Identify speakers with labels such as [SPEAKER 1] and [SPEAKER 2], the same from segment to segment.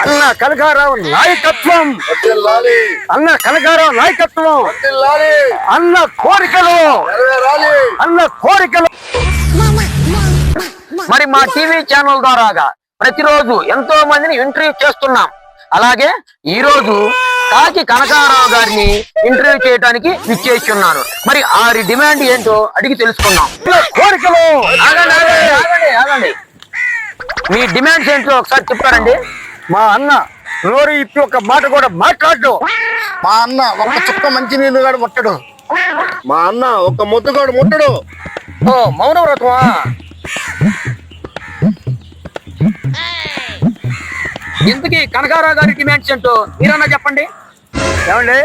[SPEAKER 1] అన్న కనకారావు నాయకత్వం, అన్న కనకారావు నాయకత్వం, అన్న కోరికలు, అన్న కోరికలు. మరి మా టీవీ ఛానల్ ద్వారాగా ప్రతిరోజు ఎంతో మందిని ఇంటర్వ్యూ చేస్తున్నాం. అలాగే ఈ రోజు కాకి కనకారావు గారిని ఇంటర్వ్యూ చేయడానికి విచ్చేసి ఉన్నారు. మరి ఆరి డిమాండ్ ఏంటో అడిగి తెలుసుకున్నాం. కోరికలు, ఆగండి. మీ డిమాండ్స్ ఏంటో ఒకసారి చెప్తారండి. మా అన్న నోరు ఇప్పి ఒక మాట కూడా మాట్లాడు.
[SPEAKER 2] మా అన్న ఒక చుక్క మంచి నీళ్ళు కూడా ముట్టడు. మా అన్న ఒక ముద్దు కూడా ముట్టడు.
[SPEAKER 1] ఓ మౌన వ్రతమా? ఇంతకీ కనకారావు గారి డిమాండ్స్ ఏంటో మీరన్నా చెప్పండి. ఏమండి,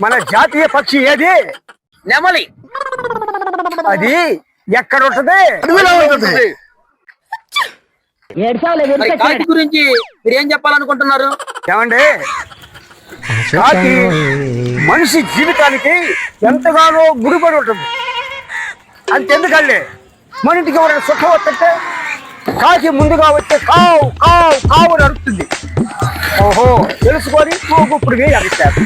[SPEAKER 1] మన జాతీయ పక్షి ఏది? నెమలి. అది ఎక్కడ ఉంటది?
[SPEAKER 2] అడవిలో ఉంటుంది.
[SPEAKER 1] కాకి గురించి మీరు ఏం చెప్పాలనుకుంటున్నారు? ఏమండి, కాకి మనిషి జీవితానికి ఎంతగానో ముడిపడి ఉంటుంది. అంతెందుకండి, మన ఇంటికి ఎవరైనా సుఖం వస్తుంటే కాకి ముందుగా వచ్చే కావు కావు కావు అని అరుస్తుంది. ఓహో తెలుసుకొని ఇప్పుడు అరుస్తారు.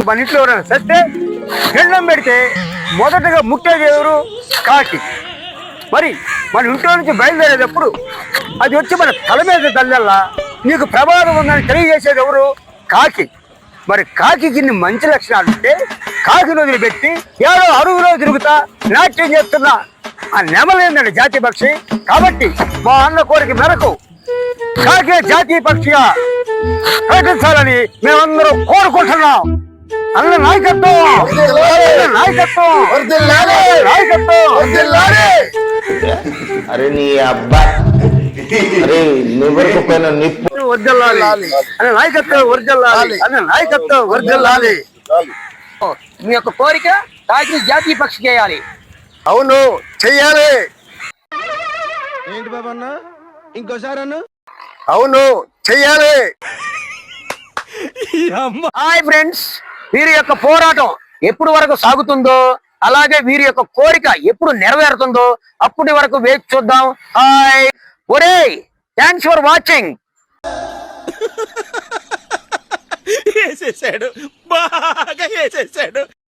[SPEAKER 1] మన ఇంట్లో ఎవరైనా సత్తే గెండం పెడితే మొదటగా ముట్టేది ఎవరు? కాకి. మరి మన ఇంట్లో నుంచి బయలుదేరేటప్పుడు అది వచ్చి మన తల మీద తల్లల్లా నీకు ప్రమాదం ఉందని తెలియజేసేది ఎవరు? కాకి. మరి కాకి ఇన్ని మంచి లక్షణాలు ఉంటే కాకిని వదిలిపెట్టి ఏదో అరువులో తిరుగుతా నాట్యం చేస్తున్నా ఆ నెమలేందండి జాతీయ పక్షి. కాబట్టి మా అన్న కోరిక మేరకు కాకే జాతీయ పక్షిగా ప్రకటించాలని మేమందరం కోరుకుంటున్నాం. అన్న నాయకత్వం, నాయకత్వం, నాయకత్వం.
[SPEAKER 3] అరే నీ అబ్బా, అరే నువ్వు నిప్పు
[SPEAKER 1] వర్జల్లాలి అనే నాయకత్వం, వర్జల్లాలి అనే నాయకత్వం, వర్జల్లాలి. మీ యొక్క కోరిక కాకి జాతీయ పక్షి చేయాలి.
[SPEAKER 2] అవును, చెయ్యాలి.
[SPEAKER 3] ఏంటి బాబా అన్న, ఇంకోసారి అన్న.
[SPEAKER 2] అవును, చెయ్యాలి.
[SPEAKER 1] హాయ్ ఫ్రెండ్స్, వీరి యొక్క పోరాటం ఎప్పుడు వరకు సాగుతుందో, అలాగే వీరి యొక్క కోరిక ఎప్పుడు నెరవేరుతుందో అప్పటి వరకు వేచి చూద్దాం. హాయ్ ఒరే, థ్యాంక్స్ ఫర్ వాచింగ్.
[SPEAKER 4] వేసేసాడు, బాగా వేసేసాడు.